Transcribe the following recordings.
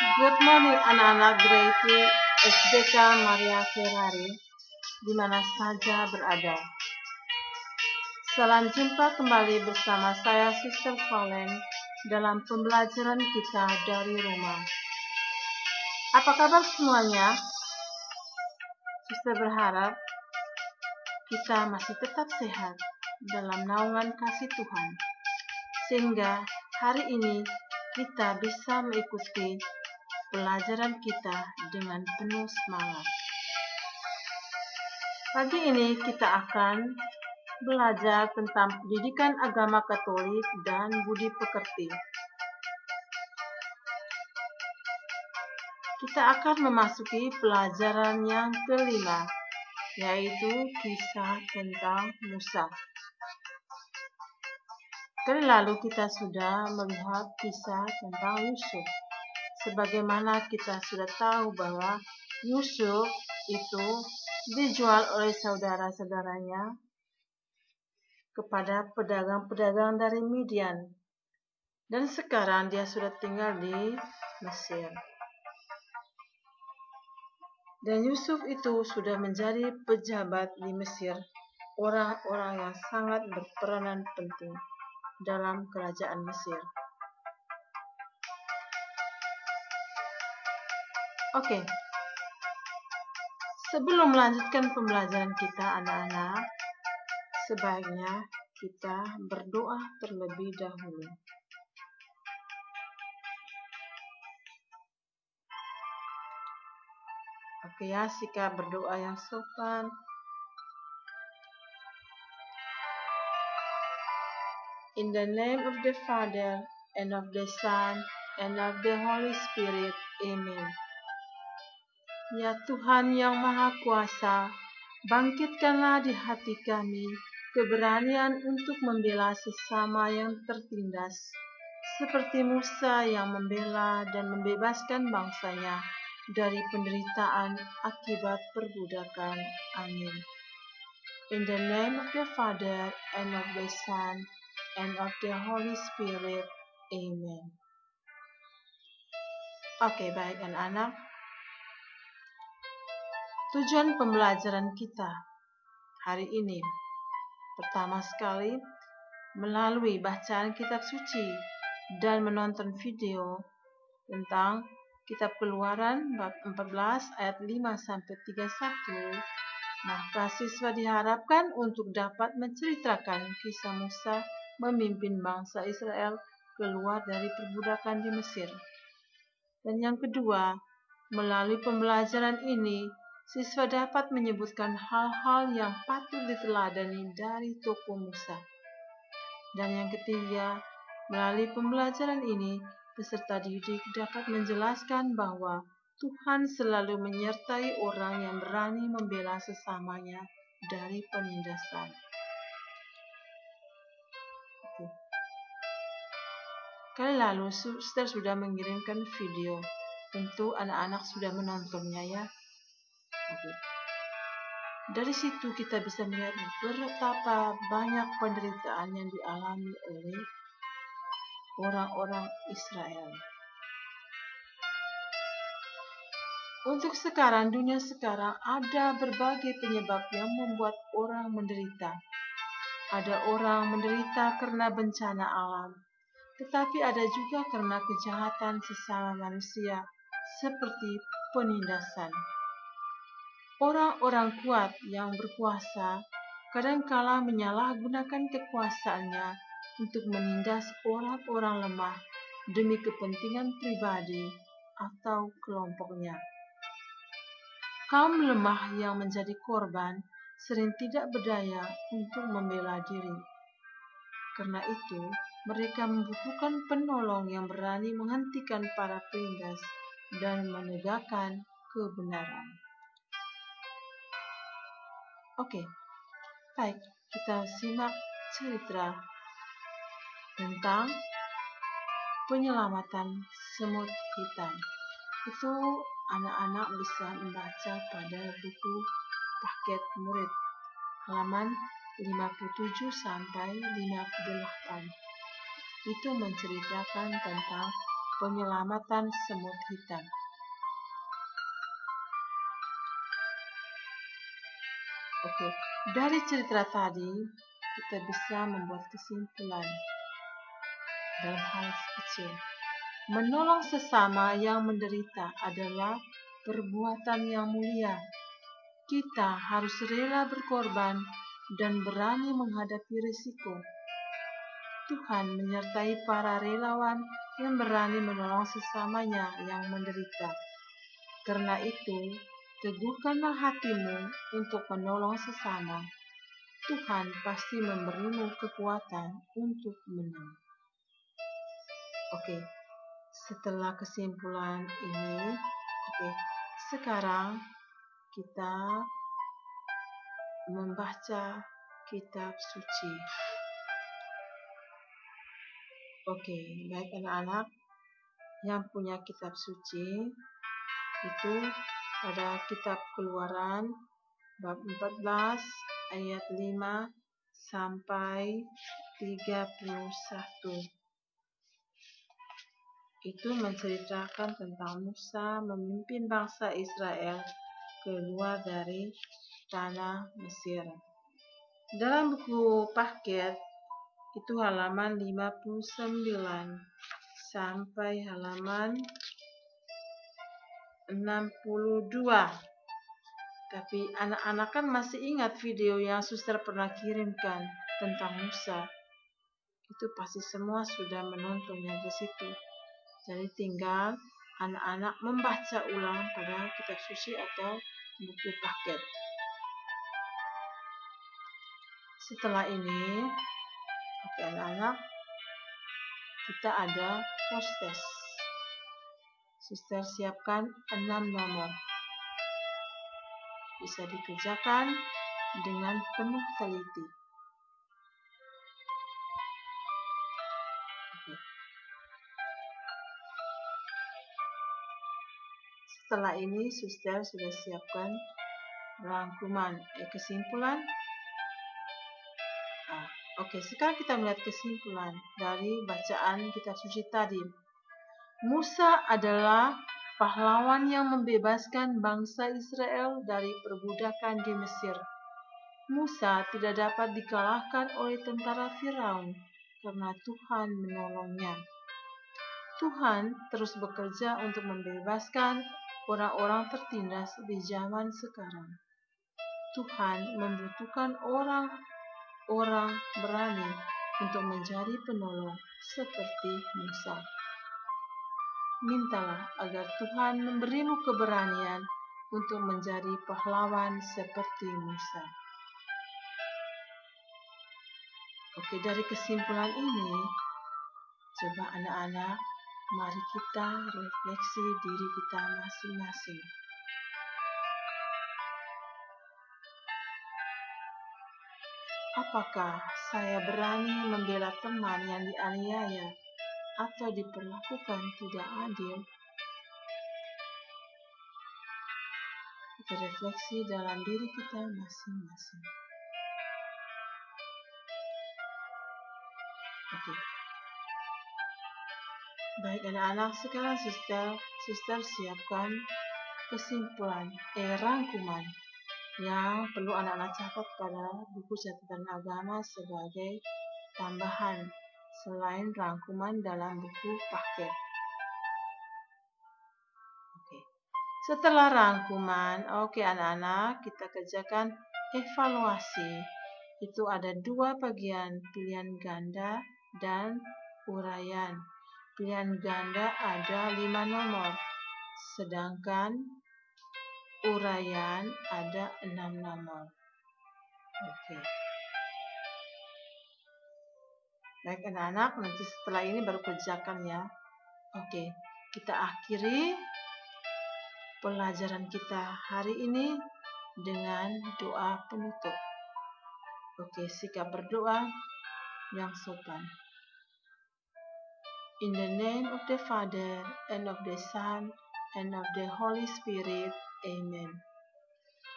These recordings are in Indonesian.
Good morning anak-anak grade 3 SDK Maria Ferrari di mana saja berada. Salam jumpa kembali bersama saya Sister Valen dalam pembelajaran kita dari rumah. Apa kabar semuanya? Sister berharap kita masih tetap sehat dalam naungan kasih Tuhan, sehingga hari ini kita bisa mengikuti pelajaran kita dengan penuh semangat. Pagi ini kita akan belajar tentang pendidikan agama Katolik dan budi pekerti. Kita akan memasuki pelajaran yang kelima, yaitu kisah tentang Musa. Kali lalu kita sudah melihat kisah tentang Yusuf. Sebagaimana kita sudah tahu bahwa Yusuf itu dijual oleh saudara-saudaranya kepada pedagang-pedagang dari Midian. Dan sekarang dia sudah tinggal di Mesir. Dan Yusuf itu sudah menjadi pejabat di Mesir, orang-orang yang sangat berperanan penting dalam kerajaan Mesir. Oke, sebelum melanjutkan pembelajaran kita anak-anak, sebaiknya kita berdoa terlebih dahulu. Oke ya, sikap berdoa yang sopan. In the name of the Father, and of the Son, and of the Holy Spirit. Amen. Ya Tuhan yang Maha Kuasa, bangkitkanlah di hati kami keberanian untuk membela sesama yang tertindas, seperti Musa yang membela dan membebaskan bangsanya dari penderitaan akibat perbudakan. Amin. In the name of the Father, and of the Son, and of the Holy Spirit. Amen. Oke, baik anak-anak. Tujuan pembelajaran kita hari ini, pertama sekali, melalui bacaan kitab suci dan menonton video tentang kitab Keluaran bab 14 ayat 5-31, maka siswa diharapkan untuk dapat menceritakan kisah Musa memimpin bangsa Israel keluar dari perbudakan di Mesir. Dan yang kedua, melalui pembelajaran ini, siswa dapat menyebutkan hal-hal yang patut diteladani dari tokoh Musa. Dan yang ketiga, melalui pembelajaran ini, peserta didik dapat menjelaskan bahwa Tuhan selalu menyertai orang yang berani membela sesamanya dari penindasan. Kali lalu, Suster sudah mengirimkan video. Tentu anak-anak sudah menontonnya ya. Dari situ kita bisa melihat betapa banyak penderitaan yang dialami oleh orang-orang Israel. Untuk sekarang, dunia sekarang ada berbagai penyebab yang membuat orang menderita. Ada orang menderita karena bencana alam, tetapi ada juga karena kejahatan sesama manusia seperti penindasan. Orang-orang kuat yang berkuasa kadangkala menyalahgunakan kekuasaannya untuk menindas orang-orang lemah demi kepentingan pribadi atau kelompoknya. Kaum lemah yang menjadi korban sering tidak berdaya untuk membela diri. Karena itu, mereka membutuhkan penolong yang berani menghentikan para penindas dan menegakkan kebenaran. Oke, baik, kita simak cerita tentang penyelamatan semut hitam. Itu anak-anak bisa membaca pada buku paket murid halaman 57 sampai 58. Itu menceritakan tentang penyelamatan semut hitam. Oke, dari cerita tadi kita bisa membuat kesimpulan dalam hal kecil. Menolong sesama yang menderita adalah perbuatan yang mulia. Kita harus rela berkorban dan berani menghadapi risiko. Tuhan menyertai para relawan yang berani menolong sesamanya yang menderita. Karena itu, teguhkanlah hatimu untuk menolong sesama. Tuhan pasti memberimu kekuatan untuk menang. Oke, setelah kesimpulan ini, sekarang kita membaca kitab suci. Oke, baik anak-anak yang punya kitab suci itu pada kitab Keluaran bab 14 ayat 5 sampai 31. Itu menceritakan tentang Musa memimpin bangsa Israel keluar dari tanah Mesir. Dalam buku paket itu halaman 59 sampai halaman 62. Tapi anak-anak kan masih ingat video yang suster pernah kirimkan tentang Musa. Itu pasti semua sudah menontonnya di situ. Jadi tinggal anak-anak membaca ulang pada kitab suci atau buku paket. Setelah ini, anak-anak, kita ada post test. Suster siapkan 6 nomor. Bisa dikerjakan dengan penuh teliti. Setelah ini, suster sudah siapkan rangkuman kesimpulan. Sekarang kita melihat kesimpulan dari bacaan kitab suci tadi. Musa adalah pahlawan yang membebaskan bangsa Israel dari perbudakan di Mesir. Musa tidak dapat dikalahkan oleh tentara Firaun karena Tuhan menolongnya. Tuhan terus bekerja untuk membebaskan orang-orang tertindas di zaman sekarang. Tuhan membutuhkan orang-orang berani untuk menjadi penolong seperti Musa. Mintalah agar Tuhan memberimu keberanian untuk menjadi pahlawan seperti Musa. Dari kesimpulan ini, coba anak-anak, mari kita refleksi diri kita masing-masing. Apakah saya berani membela teman yang dianiaya atau diperlakukan tidak adil? Kita refleksi dalam diri kita masing-masing. Baik anak-anak, sekarang suster siapkan kesimpulan, rangkuman yang perlu anak-anak catat pada buku catatan agama sebagai tambahan selain rangkuman dalam buku paket. Setelah rangkuman, anak-anak, kita kerjakan evaluasi. Itu ada 2 bagian, pilihan ganda dan uraian. Pilihan ganda ada 5 nomor, sedangkan uraian ada 6 nomor. Baik anak-anak, nanti setelah ini baru kerjakan ya. Kita akhiri pelajaran kita hari ini dengan doa penutup. Sikap berdoa yang sopan. In the name of the Father, and of the Son, and of the Holy Spirit. Amen.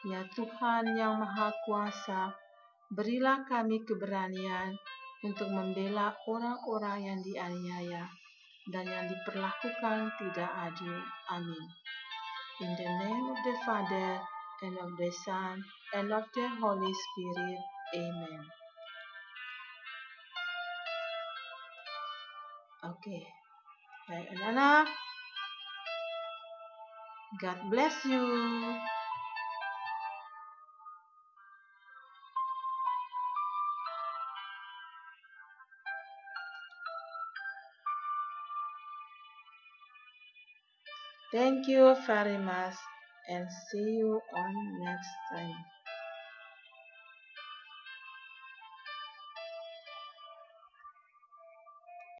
Ya Tuhan yang Maha Kuasa, berilah kami keberanian untuk membela orang-orang yang dianiaya. dan yang diperlakukan tidak adil. Amin. In the name of the Father, and of the Son, and of the Holy Spirit. Amen. Oke, baik anak-anak. God bless you. Thank you very much, and see you on next time.